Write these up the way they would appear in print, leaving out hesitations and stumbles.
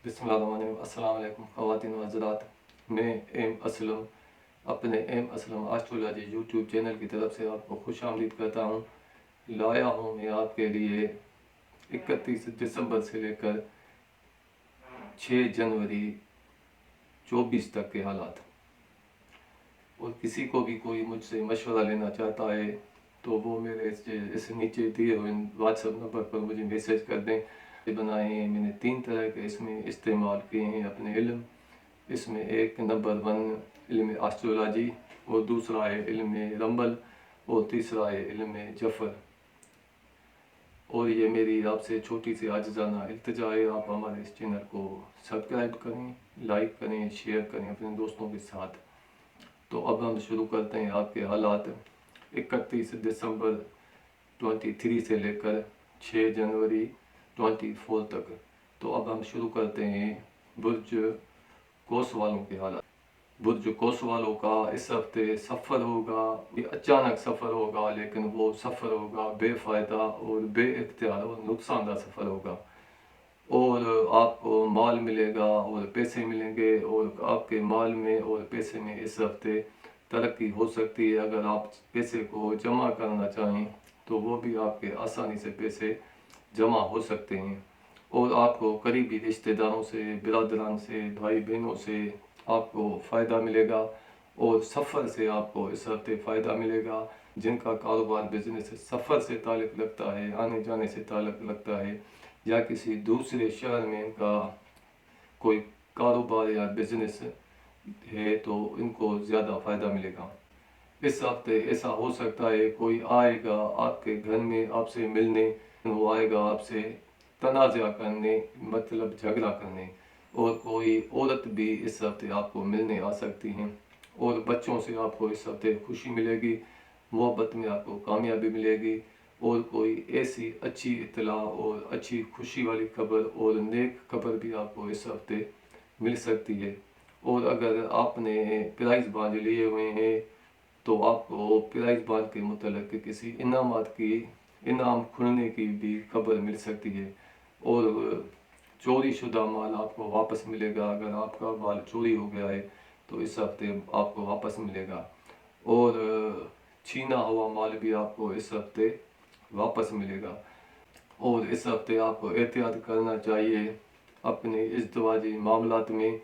बिस्मिल्लाहिर्रहमानिर्रहीम। अस्सलाम वालेकुम ख़वातीन व हज़रात। मैं एम असलम अपने M Aslam astrology YouTube channel की तरफ से आपको खुश आमदीद करता हूँ। लाया हूँ मैं आपके लिए 31 दिसंबर से लेकर 6 जनवरी 24 तक के हालात। और किसी को भी कोई मुझसे मशवरा लेना चाहता है तो वो मेरे इस नीचे दिए हुए व्हाट्सएप नंबर पर मुझे मैसेज कर दें। बनाए हैं मैंने 3 तरह के इसमें इस्तेमाल किए हैं अपने इल्म। इसमें एक नंबर 1 इल्म एस्ट्रोलॉजी, और दूसरा है इल्म रंबल, और तीसरा है इल्म जफर। और ये मेरी आपसे छोटी सी आजिज़ाना इल्तिजा है, आप हमारे इस चैनल को सब्सक्राइब करें, लाइक करें, शेयर करें अपने दोस्तों के साथ। तो अब हम शुरू करते हैं आपके हालात 31 दिसंबर 23 से लेकर 6 जनवरी 24 तक। तो अब हम शुरू करते हैं बुर्ज कोस वालों के हालात। बुर्ज कोस वालों का इस हफ्ते सफ़र होगा, ये अचानक सफ़र होगा, लेकिन वो सफ़र होगा बेफ़ायदा और बेइख्तियार और नुकसानदा सफ़र होगा। और आपको माल मिलेगा और पैसे मिलेंगे, और आपके माल में और पैसे में इस हफ्ते तरक्की हो सकती है। अगर आप पैसे को जमा करना चाहें तो वो भी आपके आसानी से पैसे जमा हो सकते हैं। और आपको करीबी रिश्तेदारों से, बिरादरान से, भाई बहनों से आपको फ़ायदा मिलेगा। और सफ़र से आपको इस हफ्ते फ़ायदा मिलेगा। जिनका कारोबार बिजनेस सफ़र से ताल्लुक़ रखता है, आने जाने से ताल्लुक़ रखता है, या किसी दूसरे शहर में इनका कोई कारोबार या बिजनेस है तो इनको ज़्यादा फ़ायदा मिलेगा। इस हफ्ते ऐसा हो सकता है कोई आएगा आपके घर में आपसे मिलने, वो आएगा आपसे तनाज़ा करने, मतलब झगड़ा करने। और कोई औरत भी इस हफ्ते आपको मिलने आ सकती हैं। और बच्चों से आपको इस हफ्ते खुशी मिलेगी, मोहब्बत में आपको कामयाबी मिलेगी। और कोई ऐसी अच्छी इत्तला और अच्छी खुशी वाली खबर और नेक खबर भी आपको इस हफ्ते मिल सकती है। और अगर आपने प्राइज़ बांध लिए हुए हैं तो आपको प्राइज़ बांध के मुतल्लिक़ किसी इनाम खुलने की भी खबर मिल सकती है। और चोरी शुदा माल आपको वापस मिलेगा। अगर आपका माल चोरी हो गया है तो इस हफ्ते आपको वापस मिलेगा। और छीना हुआ माल भी आपको इस हफ्ते वापस मिलेगा। और इस हफ्ते आपको एहतियात करना चाहिए अपने इज़्दिवाजी मामलात में।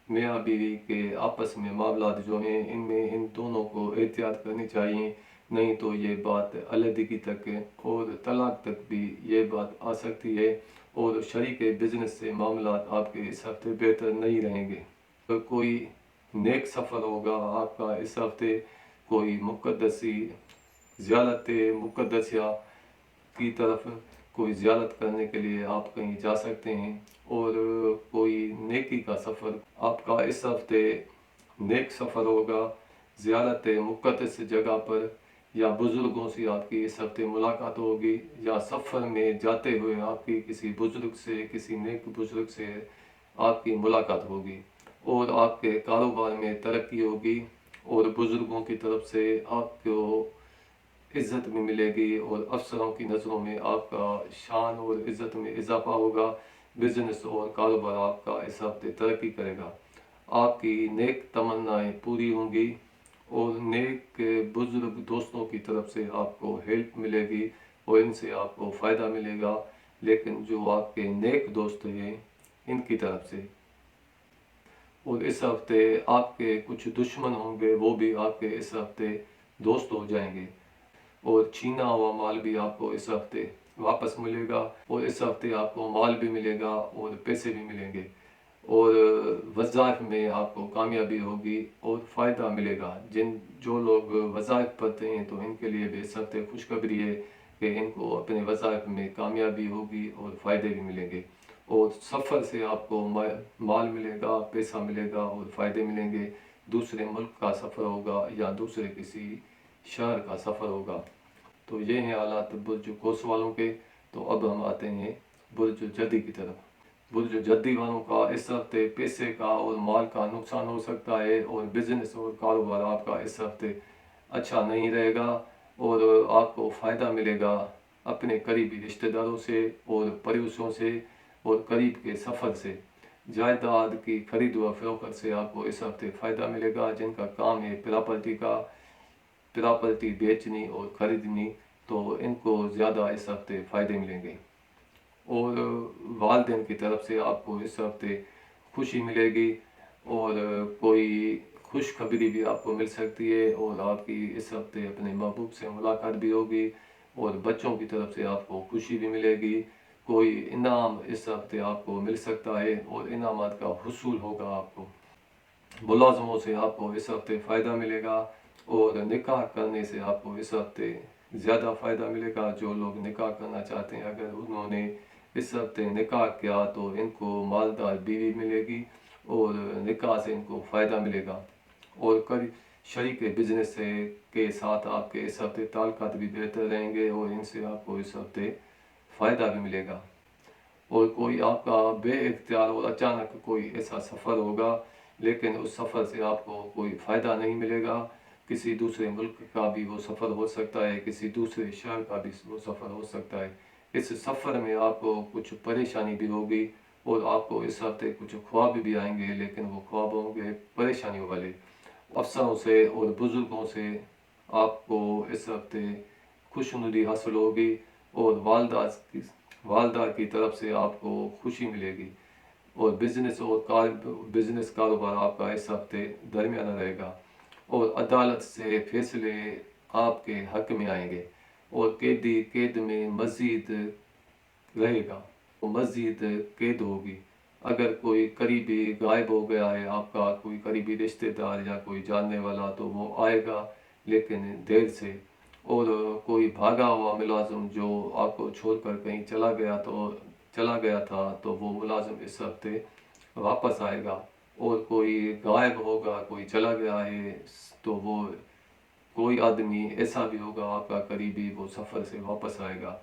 मियाँ बीवी के आपस में मामलात जो हैं इनमें इन दोनों को एहतियात करनी चाहिए, नहीं तो ये बात अलहदगी तक और तलाक तक भी ये बात आ सकती है। और शरीक बिजनेस से मामलात आपके इस हफ्ते बेहतर नहीं रहेंगे। तो कोई नेक सफ़र होगा आपका इस हफ्ते, कोई मुक़द्दसी ज़ियारत मुक़द्दसिया की तरफ कोई ज़ियारत करने के लिए आप कहीं जा सकते हैं। और कोई नेकी का सफ़र आपका इस हफ्ते नेक सफ़र होगा, ज़ियारत मुक़द्दस जगह पर, या बुज़ुर्गों से आपकी इस हफ्ते मुलाकात होगी, या सफ़र में जाते हुए आपकी किसी बुज़ुर्ग से, किसी नेक बुज़ुर्ग से आपकी मुलाकात होगी। और आपके कारोबार में तरक्की होगी, और बुज़ुर्गों की तरफ से आपको इज़्ज़त भी मिलेगी, और अफसरों की नज़रों में आपका शान और इज़्ज़त में इजाफ़ा होगा। बिज़नेस और कारोबार आपका इस हफ्ते तरक्की करेगा। आपकी नेक तमन्नाएँ पूरी होंगी, और नेक बुज़ुर्ग दोस्तों की तरफ से आपको हेल्प मिलेगी और इनसे आपको फ़ायदा मिलेगा। लेकिन जो आपके नेक दोस्त हैं इनकी तरफ से। और इस हफ्ते आपके कुछ दुश्मन होंगे, वो भी आपके इस हफ्ते दोस्त हो जाएंगे। और छीना हुआ माल भी आपको इस हफ्ते वापस मिलेगा। और इस हफ्ते आपको माल भी मिलेगा और पैसे भी मिलेंगे। और वज़ाइफ में आपको कामयाबी होगी और फ़ायदा मिलेगा। जो लोग वज़ाइफ पढ़ते हैं तो इनके लिए भी इस हफ्ते खुशखबरी है कि इनको अपने वज़ाइफ में कामयाबी होगी और फ़ायदे भी मिलेंगे। और सफ़र से आपको माल मिलेगा, पैसा मिलेगा और फ़ायदे मिलेंगे। दूसरे मुल्क का सफ़र होगा या दूसरे किसी शहर का सफ़र होगा। तो ये हैं हालात बुर्ज कोस वालों के। तो अब हम आते हैं बुर्ज जद्दी की तरफ। बुर्ज जद्दी वालों का इस हफ्ते पैसे का और माल का नुकसान हो सकता है, और बिज़नेस और कारोबार आपका इस हफ्ते अच्छा नहीं रहेगा। और आपको फ़ायदा मिलेगा अपने करीबी रिश्तेदारों से और पड़ोसियों से और करीब के सफ़र से। जायदाद की खरीद व फरोख्त से आपको इस हफ्ते फ़ायदा मिलेगा। जिनका काम है प्रॉपर्टी बेचनी और ख़रीदनी, तो इनको ज़्यादा इस हफ्ते फ़ायदे मिलेंगे। और वालिदैन की तरफ से आपको इस हफ्ते खुशी मिलेगी और कोई खुशखबरी भी आपको मिल सकती है, और आपकी इस हफ्ते अपने महबूब से मुलाकात भी होगी, और बच्चों की तरफ से आपको खुशी भी मिलेगी। कोई इनाम इस हफ्ते आपको मिल सकता है और इनामात का हुसूल होगा आपको। मुलाजमों से आपको इस हफ्ते फ़ायदा मिलेगा, और निकाह करने से आपको इस हफ्ते ज़्यादा फ़ायदा मिलेगा। जो लोग निकाह करना चाहते हैं, अगर उन्होंने इस हफ्ते निकाह किया तो इनको मालदार बीवी मिलेगी और निकाह से इनको फ़ायदा मिलेगा। और कई शरीक बिजनेस से के साथ आपके इस हफ्ते ताल्लुकात भी बेहतर रहेंगे, और इनसे आपको इस हफ्ते फ़ायदा भी मिलेगा। और कोई आपका बेइख्तियार और अचानक कोई ऐसा सफ़र होगा, लेकिन उस सफ़र से आपको कोई फ़ायदा नहीं मिलेगा। किसी दूसरे मुल्क का भी वो सफ़र हो सकता है, किसी दूसरे शहर का भी वो सफ़र हो सकता है। इस सफ़र में आपको कुछ परेशानी भी होगी, और आपको इस हफ्ते कुछ ख्वाब भी आएंगे, लेकिन वो ख्वाब होंगे परेशानियों वाले। अफसरों से और बुज़ुर्गों से आपको इस हफ्ते खुशनुदी हासिल होगी, और वालदा की तरफ से आपको खुशी मिलेगी। और बिज़नेस कारोबार आपका इस हफ्ते दरमियाना रहेगा, और अदालत से फैसले आपके हक में आएंगे, और कैद में मज़ीद रहेगा, तो मज़ीद कैद होगी। अगर कोई करीबी गायब हो गया है, आपका कोई करीबी रिश्तेदार या कोई जानने वाला, तो वो आएगा, लेकिन देर से। और कोई भागा हुआ मुलाजिम जो आपको छोड़कर कहीं चला गया था, तो वो मुलाजिम इस हफ्ते वापस आएगा। और कोई गायब होगा, कोई चला गया है, तो वो कोई आदमी ऐसा भी होगा आपका करीबी, वो सफ़र से वापस आएगा।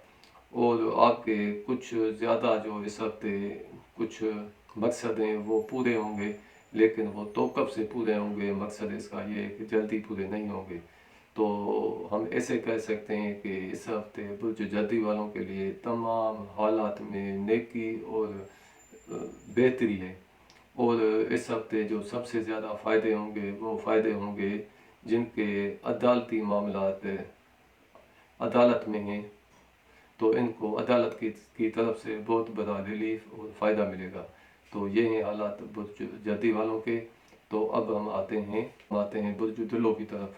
और आपके कुछ ज़्यादा जो इस हफ्ते कुछ मकसद हैं वो पूरे होंगे, लेकिन वो तो कब से पूरे होंगे, मकसद इसका ये है कि जल्दी पूरे नहीं होंगे। तो हम ऐसे कह सकते हैं कि इस हफ्ते बुर्ज जल्दी वालों के लिए तमाम हालात में नेकी और बेहतरी है। और इस हफ्ते जो सबसे ज़्यादा फ़ायदे होंगे, वो फ़ायदे होंगे जिनके अदालती मामलात अदालत में हैं, तो इनको अदालत की तरफ से बहुत बड़ा रिलीफ और फ़ायदा मिलेगा। तो ये हैं हालात बुर्ज जल्दी वालों के। तो अब हम आते हैं बुर्ज दिलों की तरफ।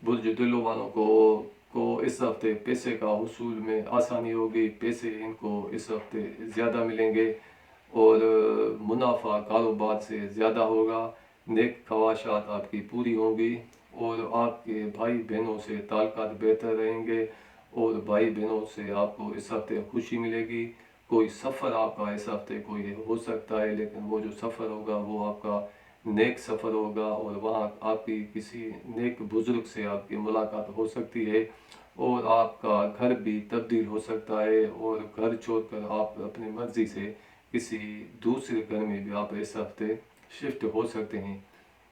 बुर्ज दिलों वालों को इस हफ्ते पैसे का हुसूल में आसानी होगी, पैसे इनको इस हफ्ते ज़्यादा मिलेंगे, और मुनाफा कारोबार से ज़्यादा होगा। नेक ख्वाहिशात आपकी पूरी होंगी, और आपके भाई बहनों से ताल्लुकात बेहतर रहेंगे, और भाई बहनों से आपको इस हफ्ते खुशी मिलेगी। कोई सफ़र आपका इस हफ्ते कोई हो सकता है, लेकिन वो जो सफ़र होगा वो आपका नेक सफ़र होगा, और वहाँ आपकी किसी नेक बुज़ुर्ग से आपकी मुलाकात हो सकती है, और आपका घर भी तब्दील हो सकता है, और घर छोड़कर आप अपनी मर्ज़ी से किसी दूसरे घर में भी आप इस हफ्ते शिफ्ट हो सकते हैं।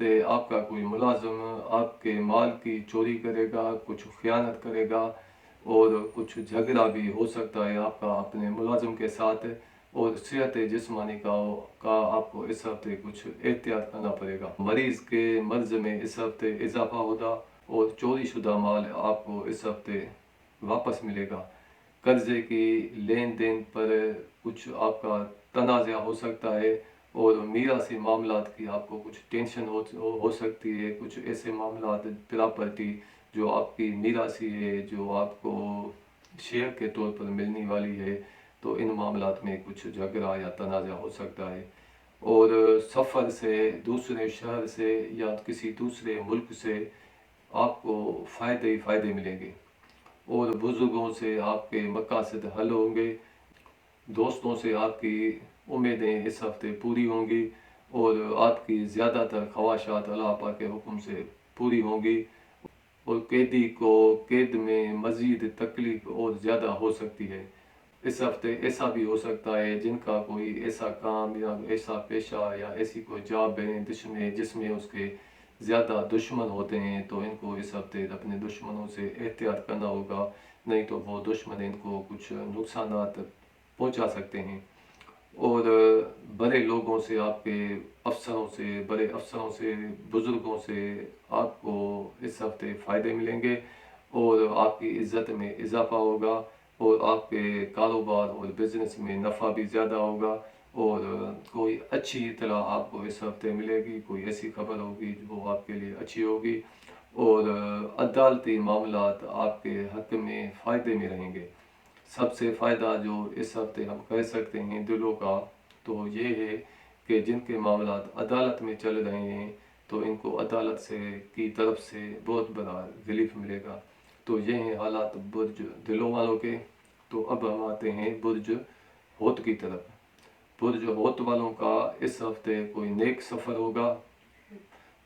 तो आपका कोई मुलाजिम आपके माल की चोरी करेगा, कुछ ख़यानत करेगा, और कुछ झगड़ा भी हो सकता है आपका अपने मुलाजिम के साथ। और सेहत जिस्मानी का आपको इस हफ्ते कुछ एहतियात करना पड़ेगा। मरीज़ के मर्ज़ में इस हफ्ते इजाफा होगा, और चोरी शुदा माल आपको इस हफ्ते वापस मिलेगा। कर्ज़े की लेन देन पर कुछ आपका तनाज़ा हो सकता है, और मीरासी मामलात की आपको कुछ टेंशन हो सकती है। कुछ ऐसे मामलात प्रॉपर्टी जो आपकी मीरासी है, जो आपको शेयर के तौर पर मिलने वाली है, तो इन मामलात में कुछ झगड़ा या तनाज़ा हो सकता है। और सफ़र से, दूसरे शहर से या किसी दूसरे मुल्क से आपको फ़ायदे ही फ़ायदे मिलेंगे, और बुज़ुर्गों से आपके मकासद हल होंगे। दोस्तों से आपकी उम्मीदें इस हफ्ते पूरी होंगी, और आपकी ज़्यादातर ख्वाहिशात अल्लाह पाक के हुक्म से पूरी होंगी। और कैदी को कैद में मज़ीद तकलीफ़ और ज़्यादा हो सकती है। इस हफ्ते ऐसा भी हो सकता है जिनका कोई ऐसा काम या ऐसा पेशा या ऐसी कोई जॉब है जिसमें उसके ज़्यादा दुश्मन होते हैं, तो इनको इस हफ्ते अपने दुश्मनों से एहतियात करना होगा, नहीं तो वो दुश्मन इनको कुछ नुकसानात पहुंचा सकते हैं। اور بڑے لوگوں سے، آپ کے افسروں سے، بڑے افسروں سے، بزرگوں سے آپ کو اس ہفتے فائدے ملیں گے اور آپ کی عزت میں اضافہ ہوگا اور آپ کے کاروبار اور بزنس میں نفع بھی زیادہ ہوگا اور کوئی اچھی اطلاع آپ کو اس ہفتے ملے گی، کوئی ایسی خبر ہوگی جو آپ کے لیے اچھی ہوگی اور عدالتی معاملات آپ کے حق میں فائدے میں رہیں گے۔ سب سے فائدہ جو اس ہفتے ہم کہہ سکتے ہیں دلوں کا تو یہ ہے کہ جن کے معاملات عدالت میں چل رہے ہیں تو ان کو عدالت سے کی طرف سے بہت بڑا ریلیف ملے گا۔ تو یہ ہیں حالات برج دلوں والوں کے۔ تو اب ہم آتے ہیں برج ہوت کی طرف۔ برج ہوت والوں کا اس ہفتے کوئی نیک سفر ہوگا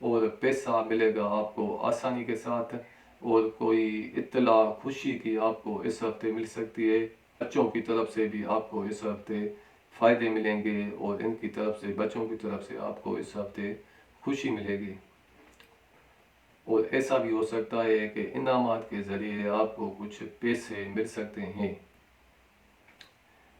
اور پیسہ ملے گا آپ کو آسانی کے ساتھ اور کوئی اطلاع خوشی کی آپ کو اس ہفتے مل سکتی ہے۔ بچوں کی طرف سے بھی آپ کو اس ہفتے فائدے ملیں گے اور ان کی طرف سے، بچوں کی طرف سے آپ کو اس ہفتے خوشی ملے گی اور ایسا بھی ہو سکتا ہے کہ انعامات کے ذریعے آپ کو کچھ پیسے مل سکتے ہیں۔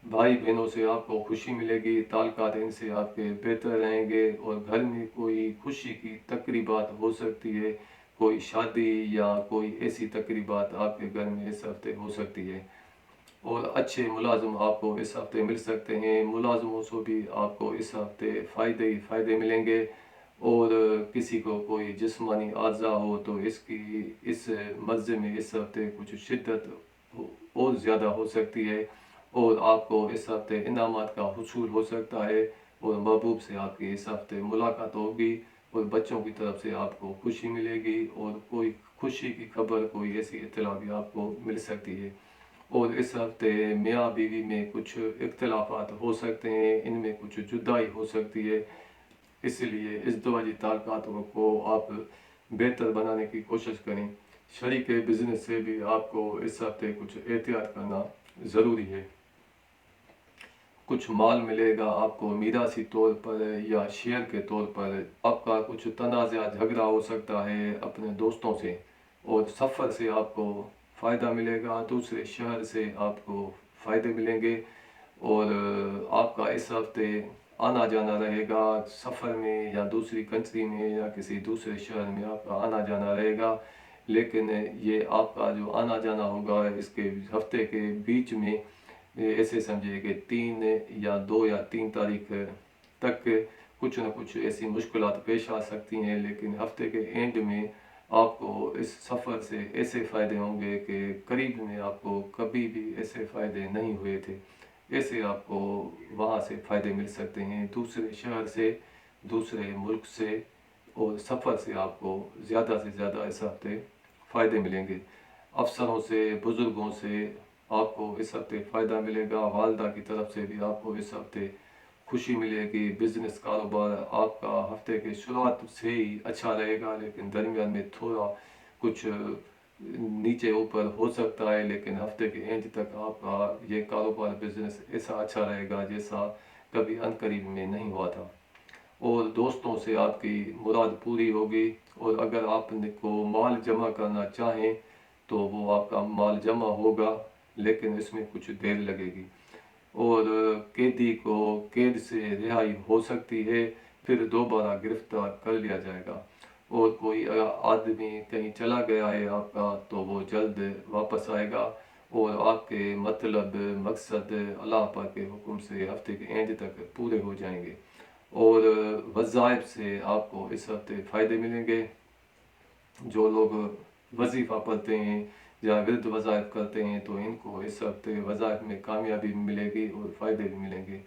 بھائی بہنوں سے آپ کو خوشی ملے گی، تعلقات ان سے آپ کے بہتر رہیں گے اور گھر میں کوئی خوشی کی تقریبات ہو سکتی ہے، کوئی شادی یا کوئی ایسی تقریبات آپ کے گھر میں اس ہفتے ہو سکتی ہے اور اچھے ملازم آپ کو اس ہفتے مل سکتے ہیں۔ ملازموں سے بھی آپ کو اس ہفتے فائدے ہی فائدے ملیں گے اور کسی کو کوئی جسمانی اعضاء ہو تو اس مرض میں اس ہفتے کچھ شدت اور زیادہ ہو سکتی ہے اور آپ کو اس ہفتے انعامات کا حصول ہو سکتا ہے اور محبوب سے آپ کی اس ہفتے ملاقات ہوگی اور بچوں کی طرف سے آپ کو خوشی ملے گی اور کوئی خوشی کی خبر، کوئی ایسی اطلاع بھی آپ کو مل سکتی ہے اور اس ہفتے میاں بیوی میں کچھ اختلافات ہو سکتے ہیں، ان میں کچھ جدائی ہو سکتی ہے، اس لیے ازدواجی تعلقاتوں کو آپ بہتر بنانے کی کوشش کریں۔ شریک بزنس سے بھی آپ کو اس ہفتے کچھ احتیاط کرنا ضروری ہے۔ کچھ مال ملے گا آپ کو میراثی طور پر یا شیئر کے طور پر۔ آپ کا کچھ تنازع جھگڑا ہو سکتا ہے اپنے دوستوں سے اور سفر سے آپ کو فائدہ ملے گا، دوسرے شہر سے آپ کو فائدے ملیں گے اور آپ کا اس ہفتے آنا جانا رہے گا سفر میں یا دوسری کنٹری میں یا کسی دوسرے شہر میں آپ کا آنا جانا رہے گا، لیکن یہ آپ کا جو آنا جانا ہوگا اس کے ہفتے کے بیچ میں ایسے سمجھے کہ 2 یا 3 تاریخ تک کچھ نہ کچھ ایسی مشکلات پیش آ سکتی ہیں، لیکن ہفتے کے اینڈ میں آپ کو اس سفر سے ایسے فائدے ہوں گے کہ قریب میں آپ کو کبھی بھی ایسے فائدے نہیں ہوئے تھے، ایسے آپ کو وہاں سے فائدے مل سکتے ہیں، دوسرے شہر سے، دوسرے ملک سے اور سفر سے آپ کو زیادہ سے زیادہ اس ہفتے فائدے ملیں گے۔ افسروں سے، بزرگوں سے آپ کو اس ہفتے فائدہ ملے گا، والدہ کی طرف سے بھی آپ کو اس ہفتے خوشی ملے گی۔ بزنس کاروبار آپ کا ہفتے کے شروعات سے ہی اچھا رہے گا، لیکن درمیان میں تھوڑا کچھ نیچے اوپر ہو سکتا ہے، لیکن ہفتے کے اینڈ تک آپ کا یہ کاروبار بزنس ایسا اچھا رہے گا جیسا کبھی عنقریب میں نہیں ہوا تھا اور دوستوں سے آپ کی مراد پوری ہوگی اور اگر آپ کو مال جمع کرنا چاہیں تو وہ آپ کا مال جمع ہوگا، لیکن اس میں کچھ دیر لگے گی اور قیدی کو قید سے رہائی ہو سکتی ہے، پھر دوبارہ گرفتار کر لیا جائے گا اور کوئی آدمی کہیں چلا گیا ہے آپ کا تو وہ جلد واپس آئے گا اور آپ کے مطلب، مقصد اللہ پاک کے حکم سے ہفتے کے اینڈ تک پورے ہو جائیں گے اور وظائف سے آپ کو اس ہفتے فائدے ملیں گے۔ جو لوگ وظیفہ پڑھتے ہیں یا ورد وظائف کرتے ہیں تو ان کو اس ہفتے وظائف میں کامیابی ملے گی اور فائدے بھی ملیں گے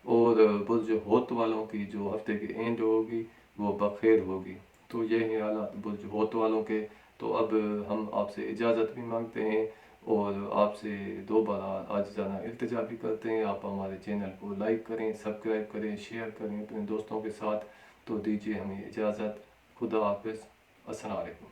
اور برج ہوت والوں کی جو ہفتے کی اینڈ ہوگی وہ بخیر ہوگی۔ تو یہ ہیں حالات برج ہوت والوں کے۔ تو اب ہم آپ سے اجازت بھی مانگتے ہیں اور آپ سے دوبارہ عاجزانہ التجا بھی کرتے ہیں، آپ ہمارے چینل کو لائک کریں، سبسکرائب کریں، شیئر کریں اپنے دوستوں کے ساتھ۔ تو دیجیے ہمیں اجازت، خدا حافظ، السلام علیکم۔